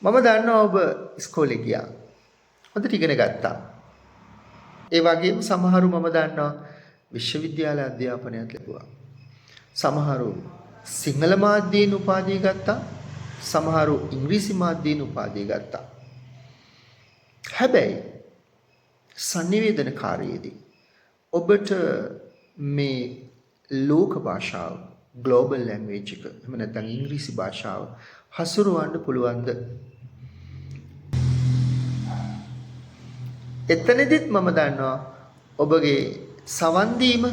මම දන්නවා ඔබ ඉස්කෝලේ ගියා. හොඳට ඉගෙන ගත්තා. ඒ වගේම සමහරු මම දන්නවා විශ්වවිද්‍යාල අධ්‍යාපනයක් ලැබුවා. සමහරු සිංහල මාධ්‍යයෙන් උපාධිය ගත්තා. සමහරු ඉංග්‍රීසි මාධ්‍යයෙන් උපාධිය ගත්තා. හැබැයි sannivedana කාර්යයේදී ඔබට මේ ලෝක භාෂාව global language එක එහෙම නැත්නම් ඉංග්‍රීසි භාෂාව හසුරවන්න පුළුවන්ද? එතනදිත් මම දන්නවා ඔබගේ සවන් දීම,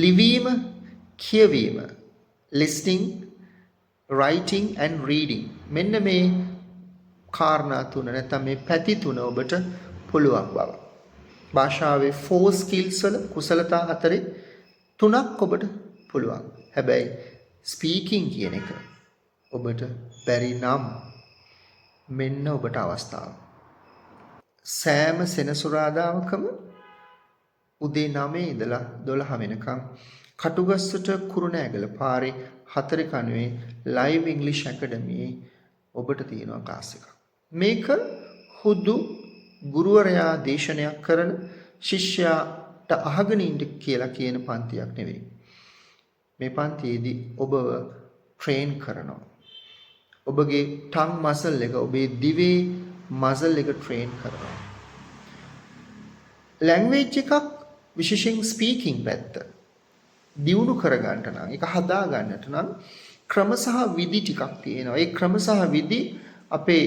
ලිවීම, කියවීම, listening, writing and reading මෙන්න මේ කාරණා තුන නැත්නම් මේ පැති තුන ඔබට පුළුවන් බව. භාෂාවේ 4 skills වල කුසලතා හතරේ තුනක් ඔබට පුළුවන්. හැබැයි ස්පීකින් කියන එක ඔබට බැරි නම් මෙන්න ඔබට අවස්ථාව. සෑම සෙනසුරාදාකම උදේ 9 ඉඳලා 12 වෙනකම් කටුගස්සට කුරුණෑගල පාරේ 4 කණුවේ ලයිව් ඉංග්‍රීසි ඇකඩමියේ ඔබට තියෙනවා ක්ලාස් එකක්. මේක හුදු ගුරුවරයා දේශනයක් කරන ශිෂ්‍යයාට අහගෙන ඉන්න කියලා කියන පන්තියක් නෙවෙයි. මේ පන්තියේදී ඔබව ට්‍රේන් කරනවා. ඔබගේ ටං මසල් එක, ඔබේ දිවේ මසල් එක ට්‍රේන් කරනවා. ලැන්ග්වේජ් එකක් විශේෂයෙන් ස්පීකින් පැත්ත දියුණු කරගන්න නම්, ඒක හදා ගන්නට නම් ක්‍රම සහ විධි ටිකක් තියෙනවා. ඒ ක්‍රම සහ විධි අපේ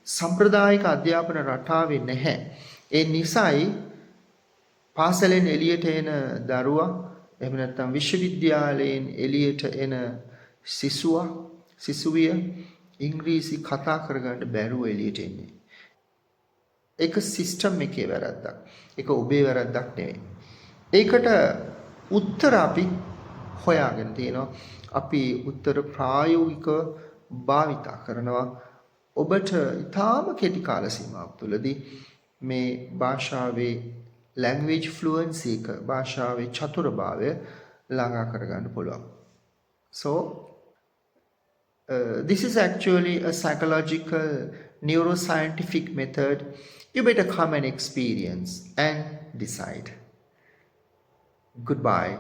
සම්ප්‍රදායික අධ්‍යාපන රටාවේ නැහැ. ඒ නිසායි පාසලෙන් එළියට එන දරුවා එහෙම නැත්නම් විශ්වවිද්‍යාලයෙන් එළියට එන සිසුවිය ඉංග්‍රීසි කතා කරගන්න බැරුව එළියට එන්නේ. ඒක සිස්ටම් එකේ වැරද්දක්. ඒක ඔබේ වැරද්දක් නෙවෙයි. ඒකට උත්තර අපි හොයාගෙන තියෙනවා. අපි උත්තර ප්‍රායෝගිකව භාවිතා කරනවා. ඔබට ඊටාම කෙටි කාල සීමාවක් තුළදී මේ භාෂාවේ language fluency එක, භාෂාවේ චතුරභාවය ළඟා කරගන්න පුළුවන්. So this is actually a psychological neuroscientific method. You better come and experience and decide. Goodbye.